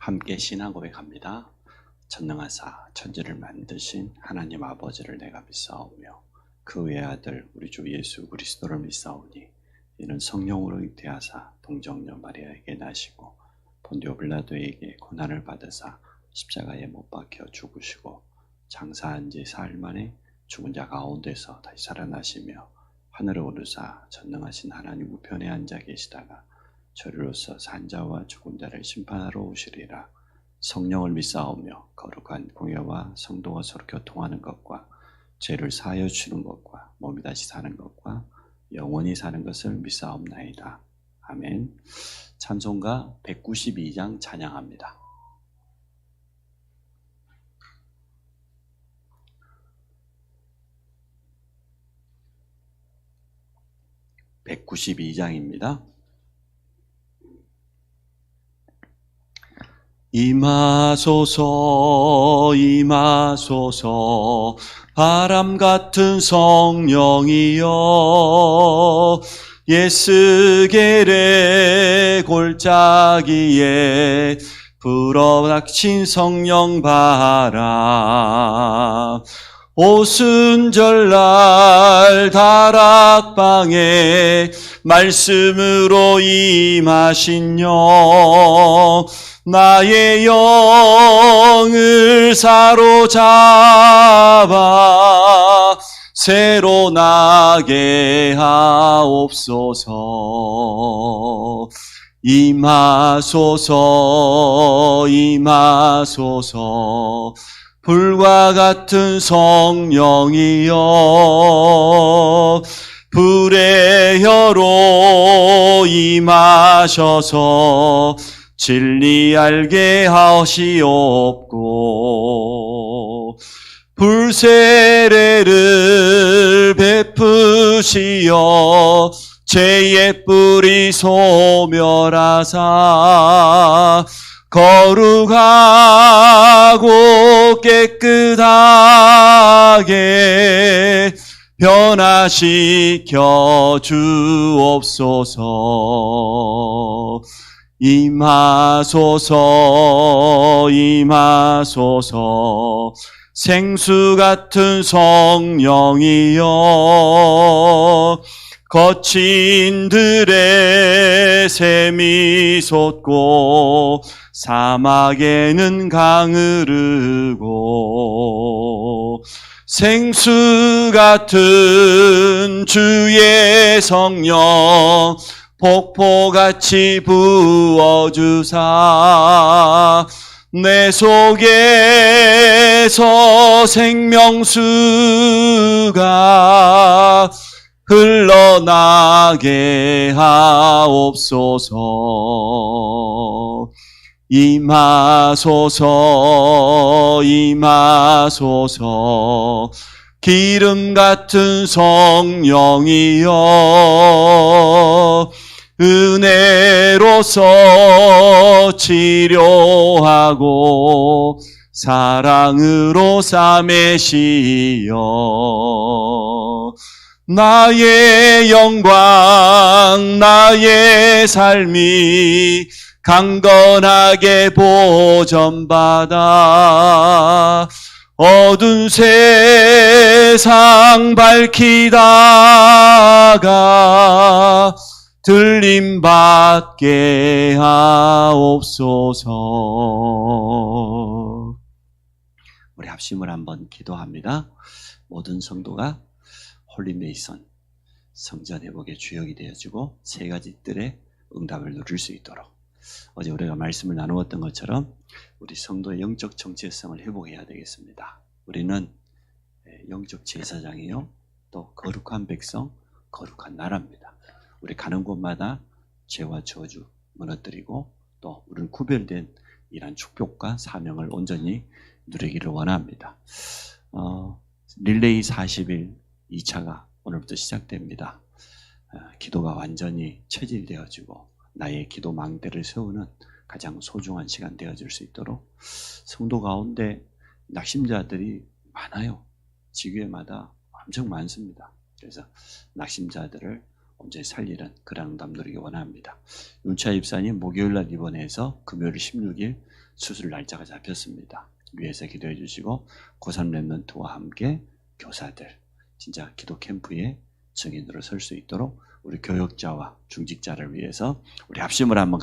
함께 신앙 고백합니다. 전능하사 천지를 만드신 하나님 아버지를 내가 믿사오며 그 외아들 우리 주 예수 그리스도를 믿사오니 이는 성령으로 잉태하사 동정녀 마리아에게 나시고 본디오 빌라도에게 고난을 받으사 십자가에 못 박혀 죽으시고 장사한 지 사흘 만에 죽은 자 가운데서 다시 살아나시며 하늘에 오르사 전능하신 하나님 우편에 앉아 계시다가 저리로서 산자와 죽은 자를 심판하러 오시리라. 성령을 믿사오며 거룩한 공예와 성도가 서로 교통하는 것과 죄를 사하여 주는 것과 몸이 다시 사는 것과 영원히 사는 것을 믿사옵나이다. 아멘. 찬송가 192장 찬양합니다. (192장입니다) 임하소서 임하소서 바람 같은 성령이여 예스겔의 골짜기에 불어닥친 성령 바람 오순절날 다락방에 말씀으로 임하신 영 나의 영을 사로잡아 새로 나게 하옵소서. 임하소서 임하소서 불과 같은 성령이여 불의 혀로 임하셔서 진리 알게 하시옵고 불세례를 베푸시어 죄의 뿌리 소멸하사 거룩하고 깨끗하게 변화시켜 주옵소서. 임하소서 임하소서 생수 같은 성령이여 거친 들에 샘이 솟고 사막에는 강 흐르고 생수 같은 주의 성령 폭포같이 부어주사 내 속에서 생명수가 흘러나게 하옵소서. 임하소서 임하소서 기름 같은 성령이여 은혜로서 치료하고 사랑으로 싸매시어 나의 영광 나의 삶이 강건하게 보전받아 어두운 세상 밝히다가 들림받게 하옵소서. 우리 합심을 한번 기도합니다. 모든 성도가 홀리메이선 성전 회복의 주역이 되어지고 세 가지 뜰의 응답을 누릴 수 있도록 어제 우리가 말씀을 나누었던 것처럼 우리 성도의 영적 정체성을 회복해야 되겠습니다. 우리는 영적 제사장이요 또 거룩한 백성 거룩한 나라입니다. 우리 가는 곳마다 죄와 저주 무너뜨리고 또 우리는 구별된 이러한 축복과 사명을 온전히 누리기를 원합니다. 릴레이 40일 2차가 오늘부터 시작됩니다. 기도가 완전히 체질되어지고 나의 기도 망대를 세우는 가장 소중한 시간 되어질 수 있도록 성도 가운데 낙심자들이 많아요. 지교회마다 엄청 많습니다. 그래서 낙심자들을 온전히 살리는 그런 응답 누리기 원합니다. 윤차 입사님 목요일날 입원해서 금요일 16일 수술 날짜가 잡혔습니다. 위에서 기도해 주시고 고3 랩런트와 함께 교사들 진짜 기도 캠프에 증인으로 설 수 있도록 우리 교역자와 중직자를 위해서 우리 합심을 한번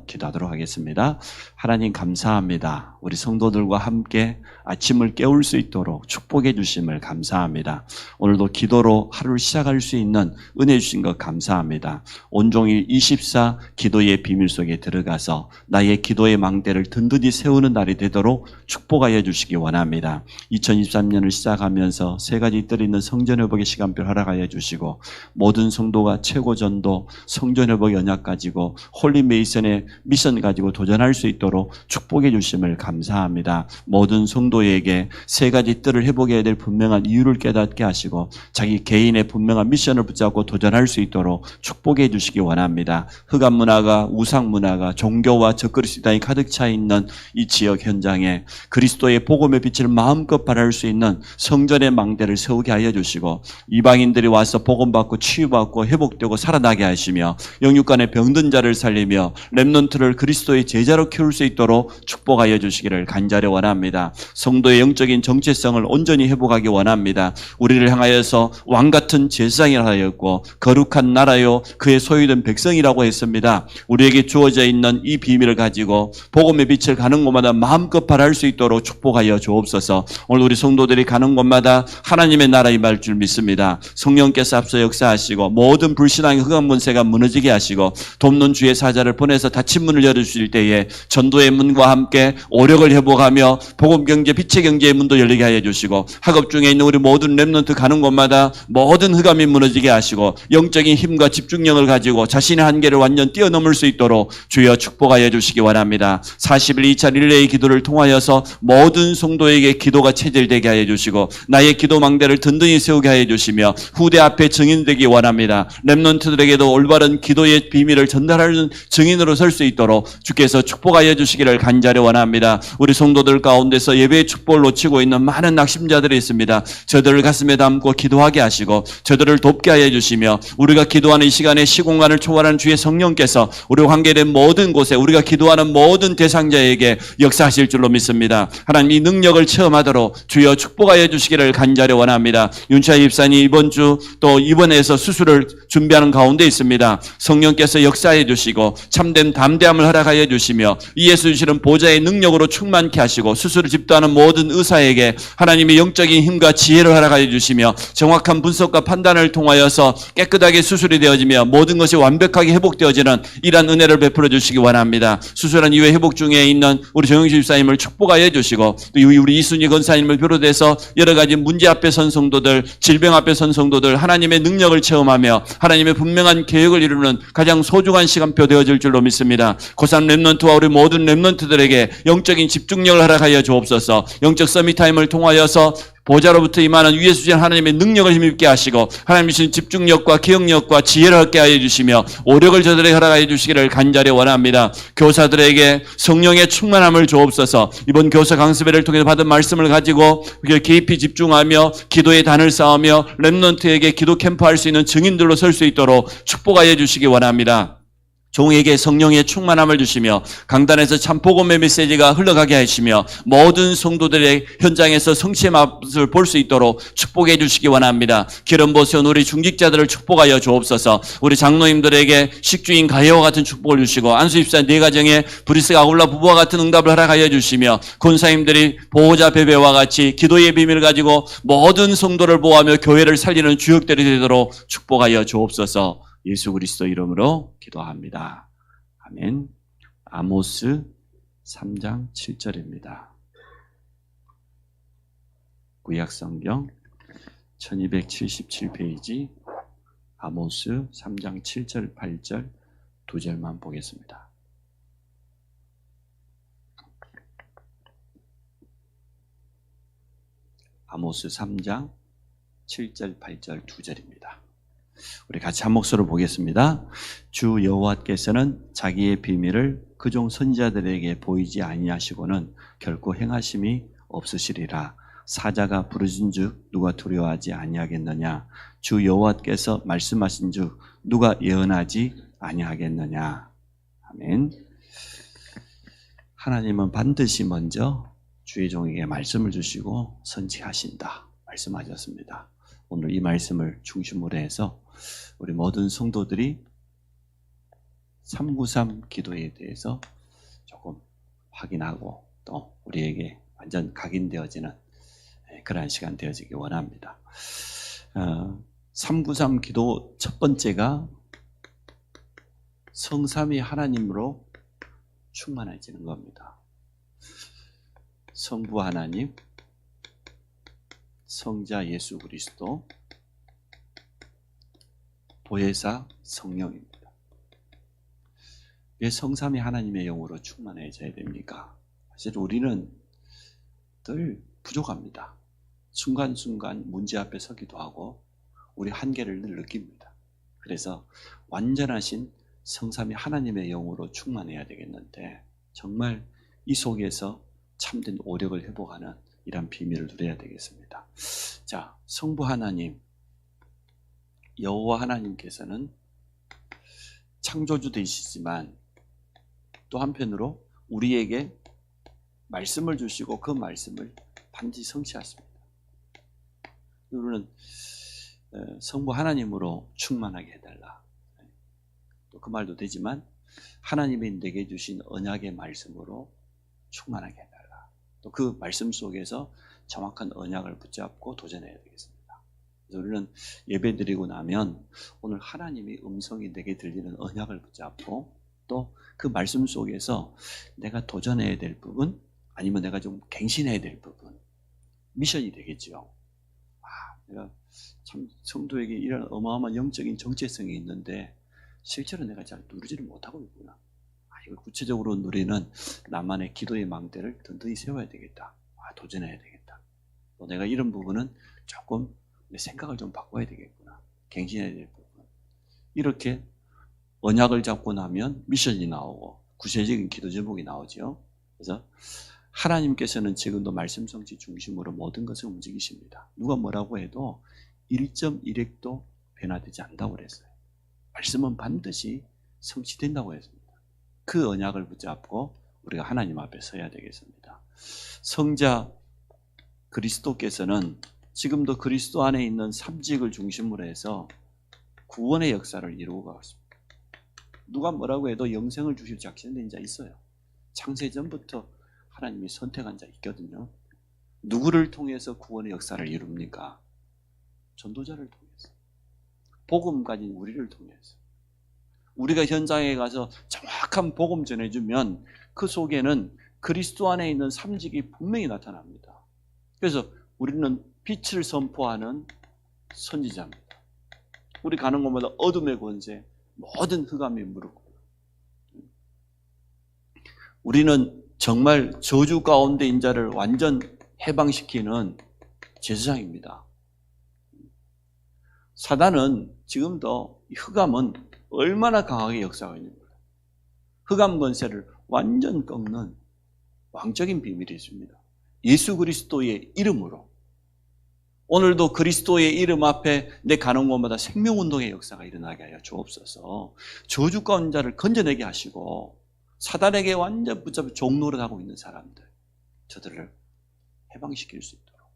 기도하도록 하겠습니다. 하나님 감사합니다. 우리 성도들과 함께 아침을 깨울 수 있도록 축복해 주심을 감사합니다. 오늘도 기도로 하루를 시작할 수 있는 은혜 주신 것 감사합니다. 온종일 24 기도의 비밀 속에 들어가서 나의 기도의 망대를 든든히 세우는 날이 되도록 축복하여 주시기 원합니다. 2023년을 시작하면서 세 가지 뜰 있는 성전회복의 시간표 허락하여 주시고 모든 성도가 최고 전도, 성전회복 연약 가지고 홀리메이슨의 미션 가지고 도전할 수 있도록 축복해 주심을 감사합니다. 모든 성도에게 세 가지 뜰을 회복해야 될 분명한 이유를 깨닫게 하시고 자기 개인의 분명한 미션을 붙잡고 도전할 수 있도록 축복해 주시기 원합니다. 흑암 문화가 우상 문화가 종교와 적그리스도인이 가득 차 있는 이 지역 현장에 그리스도의 복음의 빛을 마음껏 발할 수 있는 성전의 망대를 세우게 하여 주시고 이방인들이 와서 복음 받고 치유받고 회복되고 살아나게 하시며 영육간의 병든 자를 살리며 렘넌트를 그리스도의 제자로 키울 수 있도록 축복하여 주시기를 간절히 원합니다. 성도의 영적인 정체성을 온전히 회복하기 원합니다. 우리를 향하여서 왕같은 제사장이라 하였고 거룩한 나라요 그의 소유된 백성이라고 했습니다. 우리에게 주어져 있는 이 비밀을 가지고 복음의 빛을 가는 곳마다 마음껏 발할 수 있도록 축복하여 주옵소서. 오늘 우리 성도들이 가는 곳마다 하나님의 나라 임할 줄 믿습니다. 성령께서 앞서 역사하시고 모든 불신앙의 흑암 권세가 무너지게 하시고 돕는 주의 사자를 보내서 닫힌 문을 열어주실 때에 전도의 문과 함께 오력을 회복하며 복음 경제, 빛의 경제의 문도 열리게 하여 주시고 학업 중에 있는 우리 모든 렘넌트 가는 곳마다 모든 흑암이 무너지게 하시고 영적인 힘과 집중력을 가지고 자신의 한계를 완전 뛰어넘을 수 있도록 주여 축복하여 주시기 원합니다. 40일 2차 릴레이 기도를 통하여서 모든 성도에게 기도가 체질되게 하여 주시고 나의 기도 망대를 든든히 세우게 하여 주시며 후대 앞에 증인되기 원합니다. 렘넌트들에게도 올바른 기도의 비밀을 전달하는 증인으로 설 수 있도록 주께서 축복하여 주시기를 간절히 원합니다. 우리 성도들 가운데서 예배의 축복을 놓치고 있는 많은 낙심자들이 있습니다. 저들을 가슴에 담고 기도하게 하시고 저들을 돕게 하여 주시며 우리가 기도하는 이 시간에 시공간을 초월하는 주의 성령께서 우리와 관계된 모든 곳에 우리가 기도하는 모든 대상자에게 역사하실 줄로 믿습니다. 하나님 이 능력을 체험하도록 주여 축복하여 주시기를 간절히 원합니다. 윤차 입사님 이번 주 또 입원해서 수술을 준비하는 가운데 있습니다. 성령께서 역사해 주시고 참된 담대함을 허락하여 주시며 이 예수 주시는 보좌의 능력으로 충만케 하시고 수술을 집도하는 모든 의사에게 하나님의 영적인 힘과 지혜를 허락하여 주시며 정확한 분석과 판단을 통하여서 깨끗하게 수술이 되어지며 모든 것이 완벽하게 회복되어지는 이러한 은혜를 베풀어 주시기 원합니다. 수술한 이후에 회복 중에 있는 우리 정영실 집사님을 축복하여 주시고 또 우리 이순희 권사님을 비롯해서 여러 가지 문제 앞에 선 성도들, 질병 앞에 선 성도들 하나님의 능력을 체험하며 하나님의 분명한 계획을 이루는 가장 소중한 시간표 되어질 줄로 믿습니다. 고3 렘넌트와 우리 모든 렘넌트들에게 영적인 집중력을 허락하여 주옵소서. 영적 서밋타임을 통하여서 보좌로부터 임하는 위에서 주신 하나님의 능력을 힘입게 하시고 하나님 주신 집중력과 기억력과 지혜를 얻게 하여 주시며 오력을 저들에게 허락하여 주시기를 간절히 원합니다. 교사들에게 성령의 충만함을 주옵소서. 이번 교사 강습회를 통해서 받은 말씀을 가지고 깊이 집중하며 기도의 단을 쌓으며 렘넌트에게 기도 캠프할 수 있는 증인들로 설 수 있도록 축복하여 주시기 원합니다. 종에게 성령의 충만함을 주시며 강단에서 참 복음의 메시지가 흘러가게 하시며 모든 성도들의 현장에서 성취의 맛을 볼 수 있도록 축복해 주시기 원합니다. 기름 부으신 우리 중직자들을 축복하여 주옵소서. 우리 장로님들에게 식주인 가해와 같은 축복을 주시고 안수입사 네 가정에 브리스 아굴라 부부와 같은 응답을 허락하여 주시며 권사님들이 보호자 베베와 같이 기도의 비밀을 가지고 모든 성도를 보호하며 교회를 살리는 주역들이 되도록 축복하여 주옵소서. 예수 그리스도 이름으로 기도합니다. 아멘. 아모스 3장 7절입니다. 구약성경 1277페이지 아모스 3장 7절 8절 두 절만 보겠습니다. 아모스 3장 7절 8절 두 절입니다. 우리 같이 한 목소리로 보겠습니다. 주 여호와께서는 자기의 비밀을 그종 선지자들에게 보이지 아니하시고는 결코 행하심이 없으시리라. 사자가 부르신즉 누가 두려워하지 아니하겠느냐. 주 여호와께서 말씀하신즉 누가 예언하지 아니하겠느냐. 아멘. 하나님은 반드시 먼저 주의 종에게 말씀을 주시고 선지하신다 말씀하셨습니다. 오늘 이 말씀을 중심으로 해서 우리 모든 성도들이 393 기도에 대해서 조금 확인하고 또 우리에게 완전 각인되어지는 그러한 시간 되어지기 원합니다. 393 기도 첫 번째가 성삼위 하나님으로 충만해지는 겁니다. 성부 하나님, 성자 예수 그리스도, 보혜사 성령입니다. 왜 성삼위 하나님의 영으로 충만해져야 됩니까? 사실 우리는 늘 부족합니다. 순간순간 문제 앞에 서기도 하고 우리 한계를 늘 느낍니다. 그래서 완전하신 성삼위 하나님의 영으로 충만해야 되겠는데 정말 이 속에서 참된 오력을 회복하는 이런 비밀을 누려야 되겠습니다. 자, 성부 하나님, 여호와 하나님께서는 창조주 되시지만 또 한편으로 우리에게 말씀을 주시고 그 말씀을 반드시 성취하십니다. 우리는 성부 하나님으로 충만하게 해달라. 또 그 말도 되지만 하나님이 내게 주신 언약의 말씀으로 충만하게 해달라. 또 그 말씀 속에서 정확한 언약을 붙잡고 도전해야 되겠습니다. 그래서 우리는 예배 드리고 나면 오늘 하나님이 음성이 내게 들리는 언약을 붙잡고 또 그 말씀 속에서 내가 도전해야 될 부분 아니면 내가 좀 갱신해야 될 부분 미션이 되겠죠. 내가 참 성도에게 이런 어마어마한 영적인 정체성이 있는데 실제로 내가 잘 누리지를 못하고 있구나. 이걸 구체적으로 누리는 나만의 기도의 망대를 든든히 세워야 되겠다. 도전해야 되겠다. 또 내가 이런 부분은 조금 내 생각을 좀 바꿔야 되겠구나. 갱신해야 될 부분. 이렇게 언약을 잡고 나면 미션이 나오고 구체적인 기도 제목이 나오죠. 그래서 하나님께서는 지금도 말씀 성취 중심으로 모든 것을 움직이십니다. 누가 뭐라고 해도 1.1핵도 변화되지 않다고 그랬어요. 말씀은 반드시 성취된다고 했습니다. 그 언약을 붙잡고 우리가 하나님 앞에 서야 되겠습니다. 성자 그리스도께서는 지금도 그리스도 안에 있는 삼직을 중심으로 해서 구원의 역사를 이루고 가고 있습니다. 누가 뭐라고 해도 영생을 주실 작정된 자 있어요. 창세전부터 하나님이 선택한 자 있거든요. 누구를 통해서 구원의 역사를 이룹니까? 전도자를 통해서. 복음 가진 우리를 통해서. 우리가 현장에 가서 정확한 복음 전해주면 그 속에는 그리스도 안에 있는 삼직이 분명히 나타납니다. 그래서 우리는 빛을 선포하는 선지자입니다. 우리 가는 곳마다 어둠의 권세, 모든 흑암이 무릎 꿇어요. 우리는 정말 저주 가운데 인자를 완전 해방시키는 제사장입니다. 사단은 지금도 이 흑암은 얼마나 강하게 역사하고 있는 거예요. 흑암 권세를 완전 꺾는 왕적인 비밀이 있습니다. 예수 그리스도의 이름으로 오늘도 그리스도의 이름 앞에 내 가는 곳마다 생명운동의 역사가 일어나게 하여 주옵소서. 저주 가운데 자를 건져내게 하시고 사단에게 완전 붙잡혀 종노릇하고 있는 사람들 저들을 해방시킬 수 있도록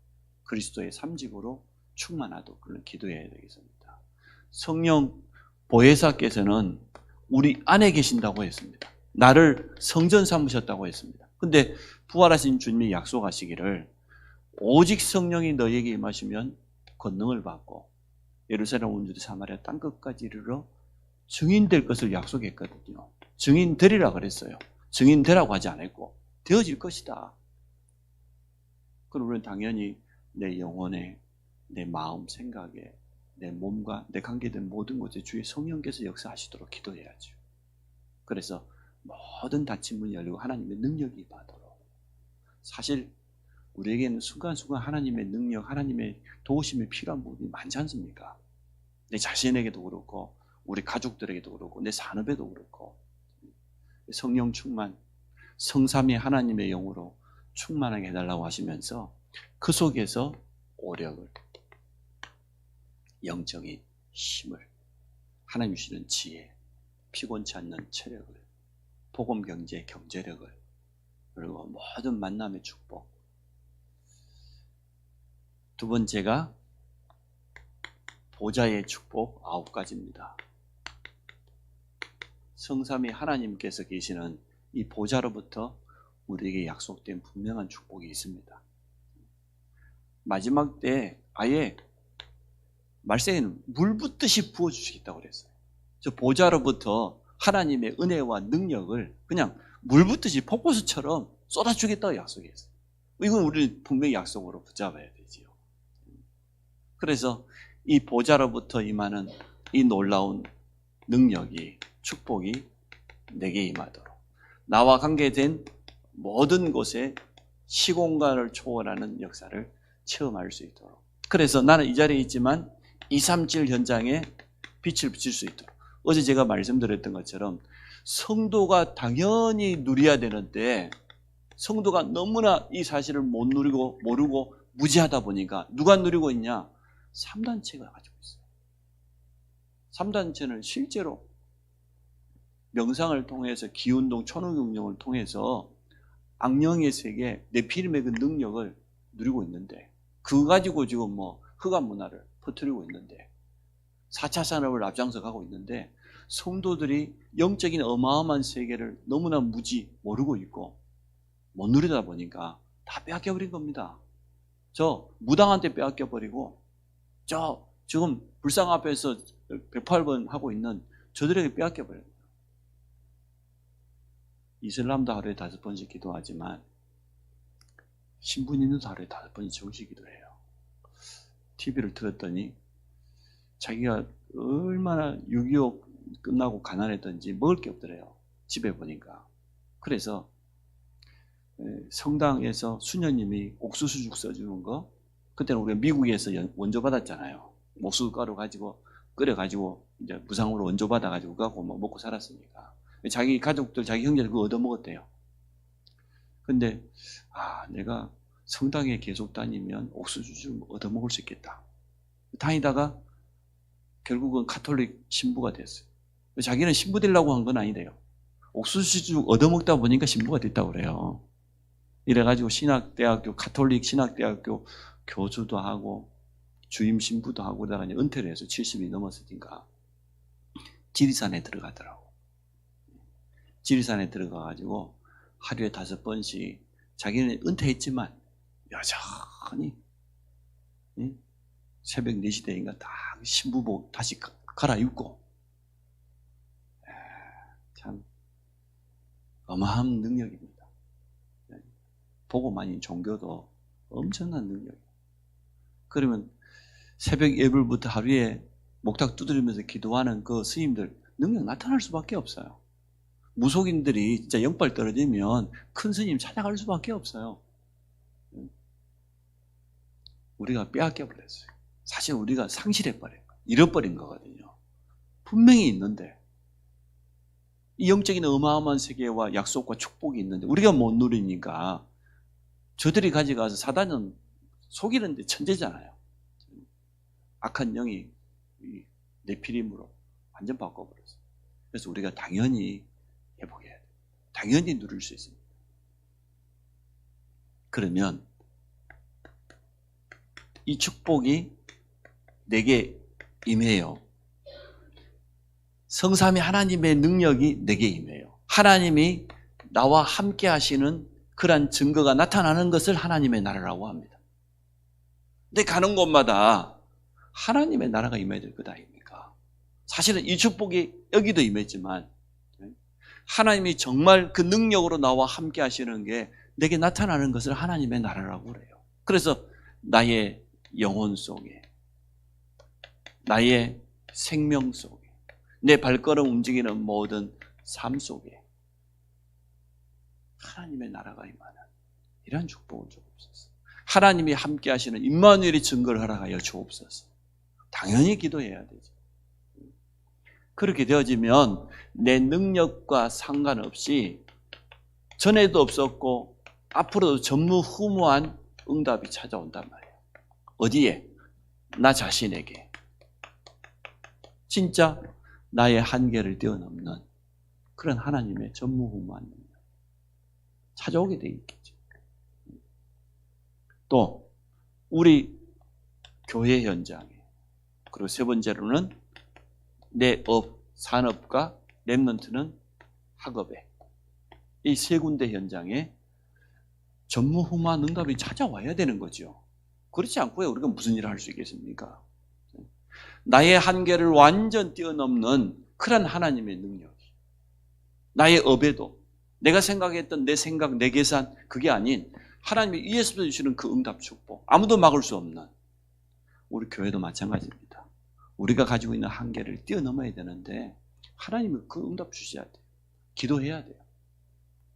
그리스도의 삼직으로 충만하도록 그런 기도해야 되겠습니다. 성령 보혜사께서는 우리 안에 계신다고 했습니다. 나를 성전 삼으셨다고 했습니다. 근데 부활하신 주님이 약속하시기를 오직 성령이 너에게 임하시면 권능을 받고 예루살렘 온 유대 사마리아 땅끝까지 이르러 증인될 것을 약속했거든요. 증인되리라 그랬어요. 증인되라고 하지 않았고 되어질 것이다. 그럼 우리는 당연히 내 영혼에 내 마음 생각에 내 몸과 내 관계된 모든 곳에 주의 성령께서 역사하시도록 기도해야죠. 그래서 모든 닫힌 문이 열리고 하나님의 능력이 임하도록. 사실 우리에게는 순간순간 하나님의 능력, 하나님의 도우심이 필요한 부분이 많지 않습니까? 내 자신에게도 그렇고 우리 가족들에게도 그렇고 내 산업에도 그렇고 성령 충만, 성삼위 하나님의 영으로 충만하게 해달라고 하시면서 그 속에서 오력을, 영적인 힘을, 하나님 주시는 지혜, 피곤치 않는 체력을, 복음 경제의 경제력을, 그리고 모든 만남의 축복. 두 번째가 보좌의 축복 9가지입니다. 성삼위 하나님께서 계시는 이 보좌로부터 우리에게 약속된 분명한 축복이 있습니다. 마지막 때 아예 말세에는 물 붓듯이 부어주시겠다고 그랬어요. 저 보좌로부터 하나님의 은혜와 능력을 그냥 물 붓듯이 폭포수처럼 쏟아주겠다고 약속했어요. 이건 우리 분명히 약속으로 붙잡아야 되지요. 그래서 이 보좌로부터 임하는 이 놀라운 능력이, 축복이 내게 임하도록, 나와 관계된 모든 곳에 시공간을 초월하는 역사를 체험할 수 있도록. 그래서 나는 이 자리에 있지만 237 현장에 빛을 비칠 수 있도록. 어제 제가 말씀드렸던 것처럼 성도가 당연히 누려야 되는데 성도가 너무나 이 사실을 못 누리고 모르고 무지하다 보니까 누가 누리고 있냐? 3단체가 가지고 있어요. 3단체는 실제로 명상을 통해서 기운동, 천호경영을 통해서 악령의 세계, 네피림의 그 능력을 누리고 있는데 그거 가지고 지금 뭐 흑암 문화를 퍼뜨리고 있는데 4차 산업을 앞장서 가고 있는데 성도들이 영적인 어마어마한 세계를 너무나 모르고 있고 못 누리다 보니까 다 빼앗겨버린 겁니다. 저 무당한테 빼앗겨버리고 저 지금 불상 앞에서 108번 하고 있는 저들에게 빼앗겨버려요. 이슬람도 하루에 5번씩 기도하지만 신부님도 하루에 5번씩 정식 기도해요. TV를 틀었더니 자기가 얼마나 6.25 끝나고 가난했던지 먹을 게 없더래요. 집에 보니까. 그래서 성당에서 수녀님이 옥수수죽 써주는 거, 그때는 우리가 미국에서 원조 받았잖아요. 옥수수가루 가지고 끓여가지고 이제 무상으로 원조 받아가지고 갖고 먹고 살았으니까. 자기 가족들, 자기 형제들 그거 얻어먹었대요. 근데 내가 성당에 계속 다니면 옥수수죽 얻어먹을 수 있겠다. 다니다가 결국은 카톨릭 신부가 됐어요. 자기는 신부 되려고 한 건 아니래요. 옥수수죽 얻어먹다 보니까 신부가 됐다고 그래요. 이래가지고 신학대학교, 카톨릭 신학대학교 교수도 하고 주임 신부도 하고 그러다가 이제 은퇴를 해서 70이 넘었으니까 지리산에 들어가더라고. 지리산에 들어가가지고 하루에 5번씩 자기는 은퇴했지만 여전히 새벽 4시 되니까 다 신부복 다시 갈아입고 참 어마어마한 능력입니다. 보고 아닌 종교도 엄청난 능력이에요. 그러면 새벽 예불부터 하루에 목탁 두드리면서 기도하는 그 스님들 능력 나타날 수밖에 없어요. 무속인들이 진짜 영빨 떨어지면 큰 스님 찾아갈 수밖에 없어요. 우리가 빼앗겨 버렸어요. 사실 우리가 상실해버린 거예요. 잃어버린 거거든요. 분명히 있는데 이 영적인 어마어마한 세계와 약속과 축복이 있는데 우리가 못 누리니까 저들이 가져가서 사단은 속이는데 천재잖아요. 악한 영이 네피림으로 완전 바꿔버렸어요. 그래서 우리가 당연히 회복해야 돼요. 당연히 누릴 수 있습니다. 그러면 이 축복이 내게 임해요. 성삼위 하나님의 능력이 내게 임해요. 하나님이 나와 함께 하시는 그러한 증거가 나타나는 것을 하나님의 나라라고 합니다. 근데 가는 곳마다 하나님의 나라가 임해야 될 것 아닙니까? 사실은 이 축복이 여기도 임했지만 하나님이 정말 그 능력으로 나와 함께 하시는 게 내게 나타나는 것을 하나님의 나라라고 그래요. 그래서 나의 영혼 속에, 나의 생명 속에, 내 발걸음 움직이는 모든 삶 속에 하나님의 나라가 임하는 이런 축복을 주옵소서. 하나님이 함께 하시는 임마누엘의 증거를 허락하여 주옵소서. 당연히 기도해야 되죠. 그렇게 되어지면 내 능력과 상관없이 전에도 없었고 앞으로도 전무후무한 응답이 찾아온단 말이에요. 어디에? 나 자신에게. 진짜 나의 한계를 뛰어넘는 그런 하나님의 전무후무한 능력 찾아오게 돼 있겠죠. 또 우리 교회 현장에, 그리고 세 번째로는 내 업, 산업과 렘넌트는 학업에, 이 세 군데 현장에 전무후무한 응답이 찾아와야 되는 거죠. 그렇지 않고요 우리가 무슨 일을 할 수 있겠습니까? 나의 한계를 완전 뛰어넘는 그런 하나님의 능력이 나의 업에도 내가 생각했던 내 생각, 내 계산 그게 아닌 하나님이 위에서 주시는 그 응답 축복, 아무도 막을 수 없는, 우리 교회도 마찬가지입니다. 우리가 가지고 있는 한계를 뛰어넘어야 되는데 하나님은 그 응답 주셔야 돼요. 기도해야 돼요.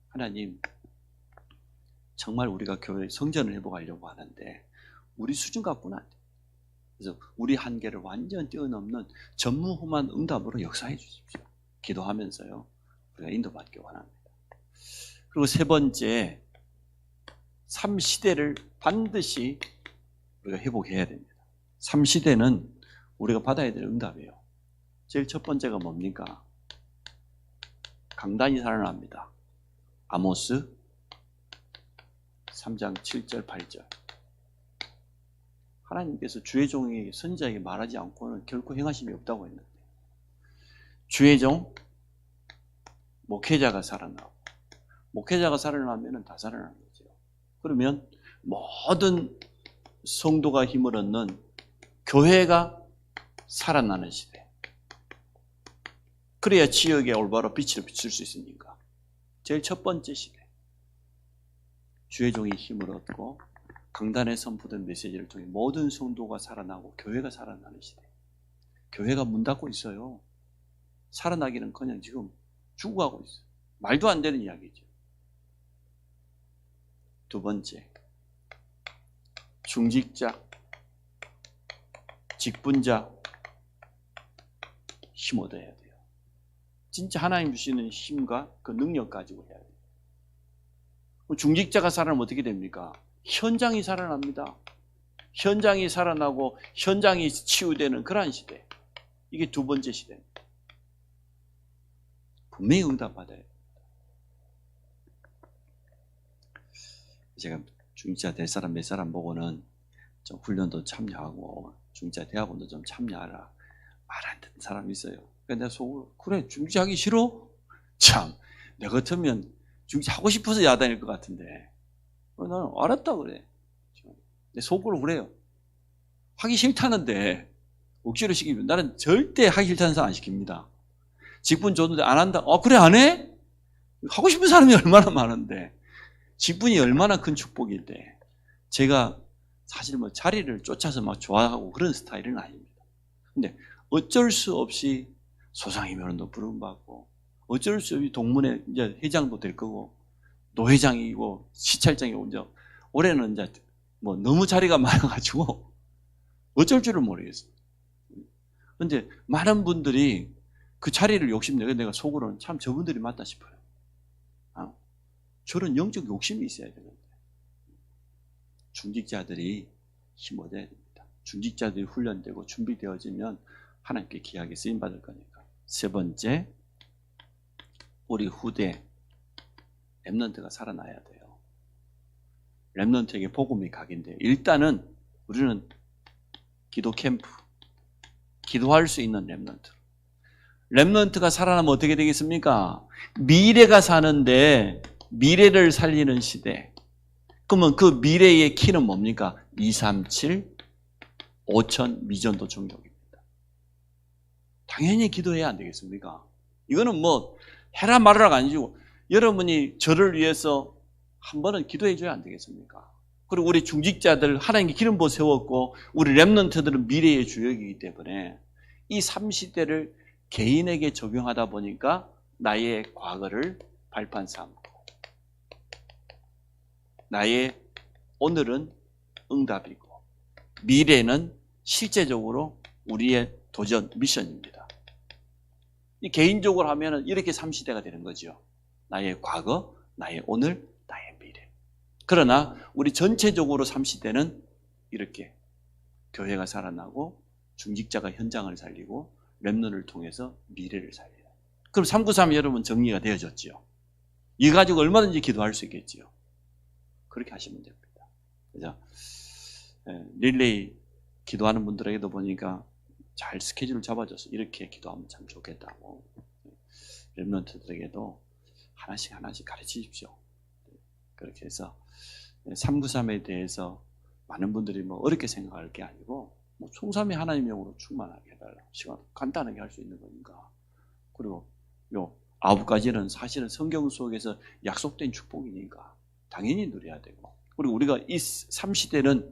하나님, 정말 우리가 교회 성전을 회복하려고 하는데 우리 수준 갖고는 안 돼요. 그래서 우리 한계를 완전 뛰어넘는 전무후무한 응답으로 역사해 주십시오. 기도하면서요 우리가 인도받기 원합니다. 그리고 세 번째, 3시대를 반드시 우리가 회복해야 됩니다. 3시대는 우리가 받아야 될 응답이에요. 제일 첫 번째가 뭡니까? 강단이 살아납니다. 아모스 3장 7절 8절. 하나님께서 주의 종에게, 선지자에게 말하지 않고는 결코 행하심이 없다고 했는데, 주의 종 목회자가 살아나고, 목회자가 살아나면 다 살아나는 거죠. 그러면 모든 성도가 힘을 얻는 교회가 살아나는 시대. 그래야 지역에 올바로 빛을 비출 수 있으니까. 제일 첫 번째 시대. 주의 종이 힘을 얻고 강단에 선포된 메시지를 통해 모든 성도가 살아나고 교회가 살아나는 시대. 교회가 문 닫고 있어요. 살아나기는커녕 지금 죽어가고 있어요. 말도 안 되는 이야기죠. 두 번째, 중직자, 직분자 힘 얻어야 돼요. 진짜 하나님 주시는 힘과 그 능력 가지고 해야 돼요. 중직자가 살아나면 어떻게 됩니까? 현장이 살아납니다. 현장이 살아나고 현장이 치유되는 그러한 시대. 이게 두 번째 시대입니다. 분명히 응답받아야 됩니다. 제가 중직자 될 사람 몇 사람 보고는 좀 훈련도 참여하고 중직자 대학원도 좀 참여하라 말 안 듣는 사람이 있어요. 그러니까 내가 속으로 그래 중직자 하기 싫어? 참 내 같으면 중직자 하고 싶어서 야단일 것 같은데 나는 알았다 그래. 내 속으로 그래요. 하기 싫다는데 억지로 시키면 나는 절대 하기 싫다는 사람 안 시킵니다. 직분 줬는데 안 한다. 그래 안 해? 하고 싶은 사람이 얼마나 많은데 직분이 얼마나 큰 축복인데 제가 사실 뭐 자리를 쫓아서 막 좋아하고 그런 스타일은 아닙니다. 근데 어쩔 수 없이 소상이면도 부름받고 어쩔 수 없이 동문회 이제 회장도 될 거고 노회장이고 시찰장이고 이제 올해는 이제 뭐 너무 자리가 많아가지고 어쩔 줄을 모르겠어요. 근데 많은 분들이 그 자리를 욕심내고 내가 속으로는 참 저분들이 맞다 싶어요. 저런 영적 욕심이 있어야 되는데 중직자들이 힘 얻어야 됩니다. 중직자들이 훈련되고 준비되어지면 하나님께 귀하게 쓰임받을 거니까. 세 번째, 우리 후대 렘넌트가 살아나야 돼요. 렘넌트에게 복음이 각인돼요. 일단은 우리는 기도 캠프, 기도할 수 있는 렘넌트. 렘넌트가 살아나면 어떻게 되겠습니까? 미래가 사는데 미래를 살리는 시대. 그러면 그 미래의 키는 뭡니까? 237, 5000 미전도 종교입니다. 당연히 기도해야 안 되겠습니까? 이거는 뭐 해라 말아라가 아니고 여러분이 저를 위해서 한 번은 기도해 줘야 안 되겠습니까? 그리고 우리 중직자들 하나님께 기름 부어 세웠고 우리 렘넌트들은 미래의 주역이기 때문에 이 3시대를 개인에게 적용하다 보니까 나의 과거를 발판 삼고 나의 오늘은 응답이고 미래는 실제적으로 우리의 도전 미션입니다. 이 개인적으로 하면 이렇게 3시대가 되는 거죠. 나의 과거, 나의 오늘, 나의 미래. 그러나 우리 전체적으로 3시대는 이렇게 교회가 살아나고 중직자가 현장을 살리고 렘넌트를 통해서 미래를 살려요. 그럼 393 여러분 정리가 되어졌지요. 이거 가지고 얼마든지 기도할 수 있겠지요. 그렇게 하시면 됩니다. 그죠? 릴레이 기도하는 분들에게도 보니까 잘 스케줄을 잡아줘서 이렇게 기도하면 참 좋겠다고. 렘넌트들에게도 하나씩 가르치십시오. 그렇게 해서 393에 대해서 많은 분들이 뭐 어렵게 생각할 게 아니고 뭐 총삼위 하나님 영으로 충만하게 해달라. 시간 간단하게 할 수 있는 거니까. 그리고 요 9가지는 사실은 성경 속에서 약속된 축복이니까 당연히 누려야 되고, 그리고 우리가 이 3시대는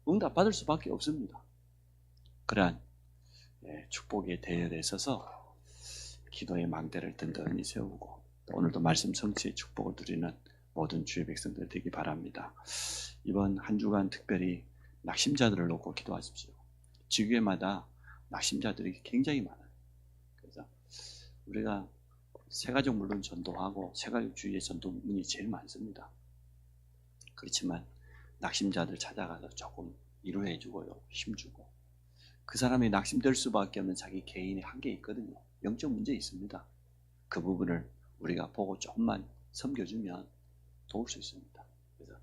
응답 받을 수밖에 없습니다. 그러한 축복의 대열에 서서 기도의 망대를 든든히 세우고 오늘도 말씀 성취의 축복을 누리는 모든 주의 백성들 되기 바랍니다. 이번 한 주간 특별히 낙심자들을 놓고 기도하십시오. 지교회마다 낙심자들이 굉장히 많아요. 그래서 우리가 새가족 물론 전도하고 새가족 주위의 전도문이 제일 많습니다. 그렇지만 낙심자들 찾아가서 조금 위로해 주고요, 힘주고, 그 사람이 낙심될 수밖에 없는 자기 개인의 한계 있거든요. 영적 문제 있습니다. 그 부분을 우리가 보고 조금만 섬겨주면 도울 수 있습니다. 그래서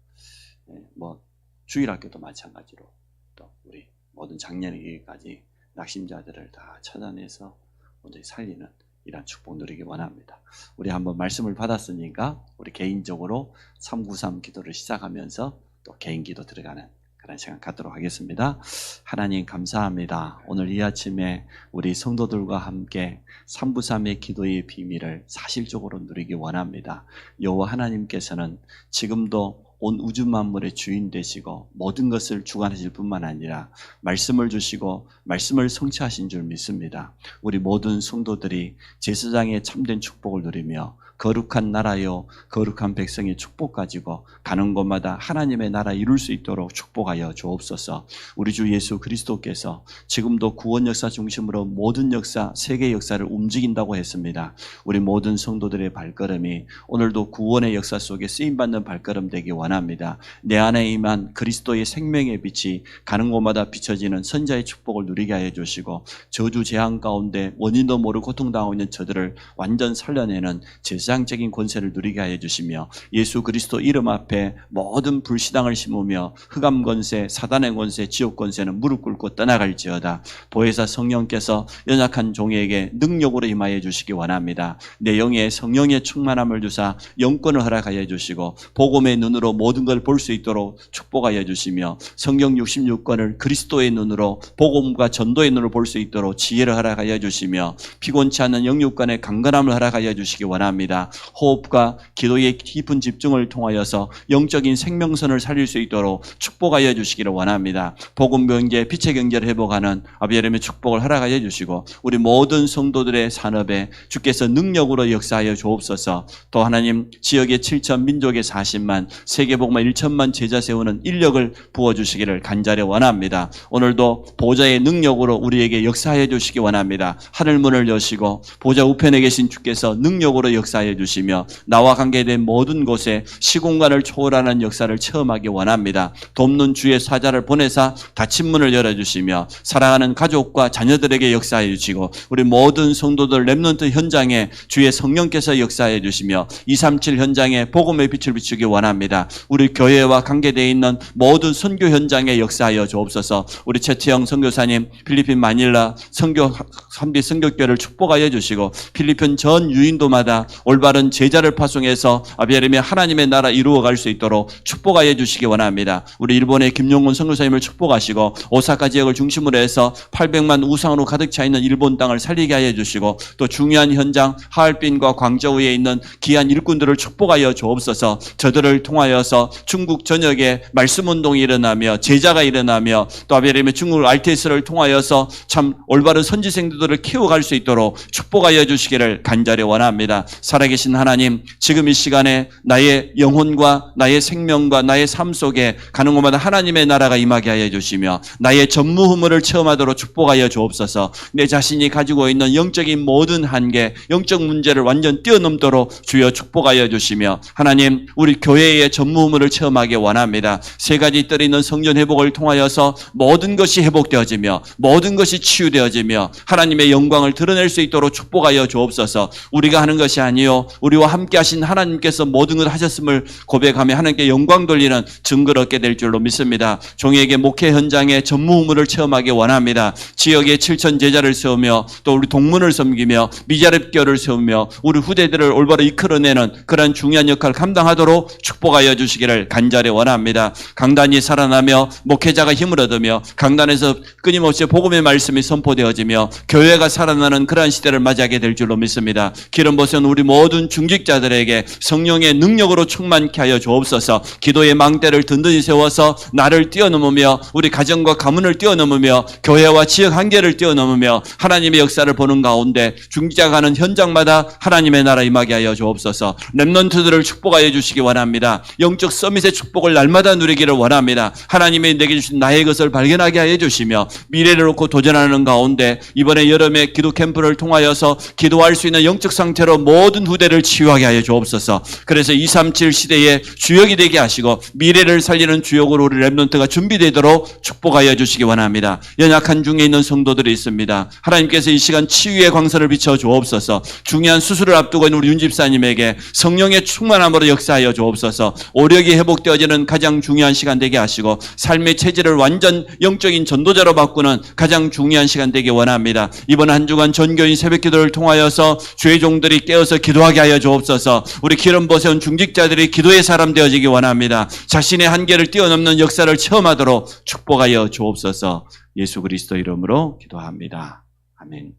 뭐 주일학교도 마찬가지로 또 우리 모든 작년에까지 낙심자들을 다 찾아내서 먼저 살리는 이런 축복 누리기 원합니다. 우리 한번 말씀을 받았으니까 우리 개인적으로 393 기도를 시작하면서 또 개인 기도 들어가는 그런 시간 갖도록 하겠습니다. 하나님 감사합니다. 오늘 이 아침에 우리 성도들과 함께 393의 기도의 비밀을 사실적으로 누리기 원합니다. 여호와 하나님께서는 지금도 온 우주 만물의 주인 되시고 모든 것을 주관하실 뿐만 아니라 말씀을 주시고 말씀을 성취하신 줄 믿습니다. 우리 모든 성도들이 제사장의 참된 축복을 누리며 거룩한 나라요 거룩한 백성의 축복 가지고 가는 곳마다 하나님의 나라 이룰 수 있도록 축복하여 주옵소서. 우리 주 예수 그리스도께서 지금도 구원 역사 중심으로 모든 역사, 세계 역사를 움직인다고 했습니다. 우리 모든 성도들의 발걸음이 오늘도 구원의 역사 속에 쓰임받는 발걸음 되기 원합니다. 내 안에 임한 그리스도의 생명의 빛이 가는 곳마다 비춰지는 선자의 축복을 누리게 하여 주시고, 저주 재앙 가운데 원인도 모르고 고통당하고 있는 저들을 완전 살려내는 제사장적인 권세를 누리게 하여 주시며, 예수 그리스도 이름 앞에 모든 불신앙을 심으며 흑암 권세, 사단의 권세, 지옥 권세는 무릎 꿇고 떠나갈지어다. 보혜사 성령께서 연약한 종에게 능력으로 임하여 주시기 원합니다. 내 영에 성령의 충만함을 주사 영권을 허락하여 주시고 복음의 눈으로 모든 걸 볼 수 있도록 축복하여 주시며, 성경 66권을 그리스도의 눈으로 복음과 전도의 눈으로 볼 수 있도록 지혜를 허락하여 주시며, 피곤치 않은 영육간의 강건함을 허락하여 주시기 원합니다. 호흡과 기도의 깊은 집중을 통하여서 영적인 생명선을 살릴 수 있도록 축복하여 주시기를 원합니다. 복음 경제, 빛의 경제를 회복하는 아버지 하나님의 축복을 허락하여 주시고, 우리 모든 성도들의 산업에 주께서 능력으로 역사하여 주옵소서. 또 하나님, 지역의 7천, 민족의 40만, 세계복음화 1천만 제자 세우는 인력을 부어주시기를 간절히 원합니다. 오늘도 보좌의 능력으로 우리에게 역사하여 주시기 원합니다. 하늘문을 여시고 보좌 우편에 계신 주께서 능력으로 역사하여 주시며, 나와 관계된 모든 곳에 시공간을 초월하는 역사를 체험하기 원합니다. 돕는 주의 사자를 보내사 닫힌 문을 열어주시며, 사랑하는 가족과 자녀들에게 역사하여 주시고, 우리 모든 성도들 렘넌트 현장에 주의 성령께서 역사하여 주시며 237 현장에 복음의 빛을 비추기 원합니다. 우리 교회와 관계되어 있는 모든 선교 현장에 역사하여 주옵소서. 우리 최태영 선교사님 필리핀 마닐라 선교 3대 선교교회를 축복하여 주시고, 필리핀 전 유인도마다 올바른 제자를 파송해서 아비아림의 하나님의 나라 이루어갈 수 있도록 축복하여 주시기 원합니다. 우리 일본의 김용훈 선교사님을 축복하시고, 오사카 지역을 중심으로 해서 800만 우상으로 가득 차 있는 일본 땅을 살리게 하여 주시고, 또 중요한 현장 하얼빈과 광저우에 있는 귀한 일꾼들을 축복하여 주옵소서. 저들을 통하여서 중국 전역에 말씀운동이 일어나며 제자가 일어나며, 또 아비아림의 중국 RTS를 통하여서 참 올바른 선지생들을 키워갈 수 있도록 축복하여 주시기를 간절히 원합니다. 살아계신 하나님, 지금 이 시간에 나의 영혼과 나의 생명과 나의 삶 속에 가는 곳마다 하나님의 나라가 임하게 하여 주시며, 나의 전무후무를 체험하도록 축복하여 주옵소서. 내 자신이 가지고 있는 영적인 모든 한계, 영적 문제를 완전 뛰어넘도록 주여 축복하여 주시며, 하나님, 우리 교회의 전무 전무후무를 체험하기 원합니다. 세 가지 뜰이 있는 성전 회복을 통하여서 모든 것이 회복되어지며 모든 것이 치유되어지며 하나님의 영광을 드러낼 수 있도록 축복하여 주옵소서. 우리가 하는 것이 아니요 우리와 함께 하신 하나님께서 모든 걸 하셨음을 고백하며 하나님께 영광 돌리는 증거를 얻게 될 줄로 믿습니다. 종에게 목회 현장에 전무후무를 체험하기 원합니다. 지역에 7천 제자를 세우며 또 우리 동문을 섬기며 미자립교를 세우며 우리 후대들을 올바로 이끌어내는 그런 중요한 역할을 감당하도록 축복하여 주시기를 간절히 원합니다. 강단이 살아나며 목회자가 힘을 얻으며 강단에서 끊임없이 복음의 말씀이 선포되어지며 교회가 살아나는 그러한 시대를 맞이하게 될 줄로 믿습니다. 기름 부으신 우리 모든 중직자들에게 성령의 능력으로 충만케 하여 주옵소서. 기도의 망대를 든든히 세워서 나를 뛰어넘으며 우리 가정과 가문을 뛰어넘으며 교회와 지역 한계를 뛰어넘으며 하나님의 역사를 보는 가운데 중직자가 가는 현장마다 하나님의 나라 임하게 하여 주옵소서. 렘넌트들을 축복하여 주시기 원합니다. 영적 서밋의 축복을 날마다 누리기를 원합니다. 하나님이 내게 주신 나의 것을 발견하게 하여 주시며 미래를 놓고 도전하는 가운데 이번에 여름에 기도 캠프를 통하여서 기도할 수 있는 영적 상태로 모든 후대를 치유하게 하여 주옵소서. 그래서 237 시대의 주역이 되게 하시고 미래를 살리는 주역으로 우리 렘넌트가 준비되도록 축복하여 주시기 원합니다. 연약한 중에 있는 성도들이 있습니다. 하나님께서 이 시간 치유의 광선을 비춰 주옵소서. 중요한 수술을 앞두고 있는 우리 윤 집사님에게 성령의 충만함으로 역사하여 주옵소서. 오력이 회복되어지는 가장 중요한 시간 되게 하시고 삶의 체질을 완전 영적인 전도자로 바꾸는 가장 중요한 시간 되기 원합니다. 이번 한 주간 전교인 새벽기도를 통하여서 주의 종들이 깨어서 기도하게 하여 주옵소서. 우리 기름 부어세운 중직자들이 기도의 사람 되어지기 원합니다. 자신의 한계를 뛰어넘는 역사를 체험하도록 축복하여 주옵소서. 예수 그리스도 이름으로 기도합니다. 아멘.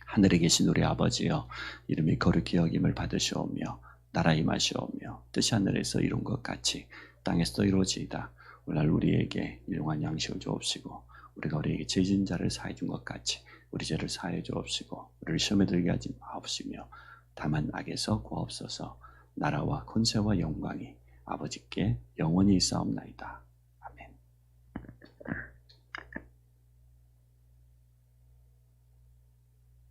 하늘에 계신 우리 아버지여, 이름이 거룩히 여김을 받으시오며 나라 임하시오며 뜻이 하늘에서 이룬 것 같이 땅에서도 이루어지이다. 오늘 우리에게 일용할 양식을 주옵시고 우리가 우리에게 죄진 자를 사해 준 것 같이 우리 죄를 사해 주옵시고 우리를 시험에 들게 하지 마옵시며 다만 악에서 구하옵소서. 나라와 권세와 영광이 아버지께 영원히 있사옵나이다.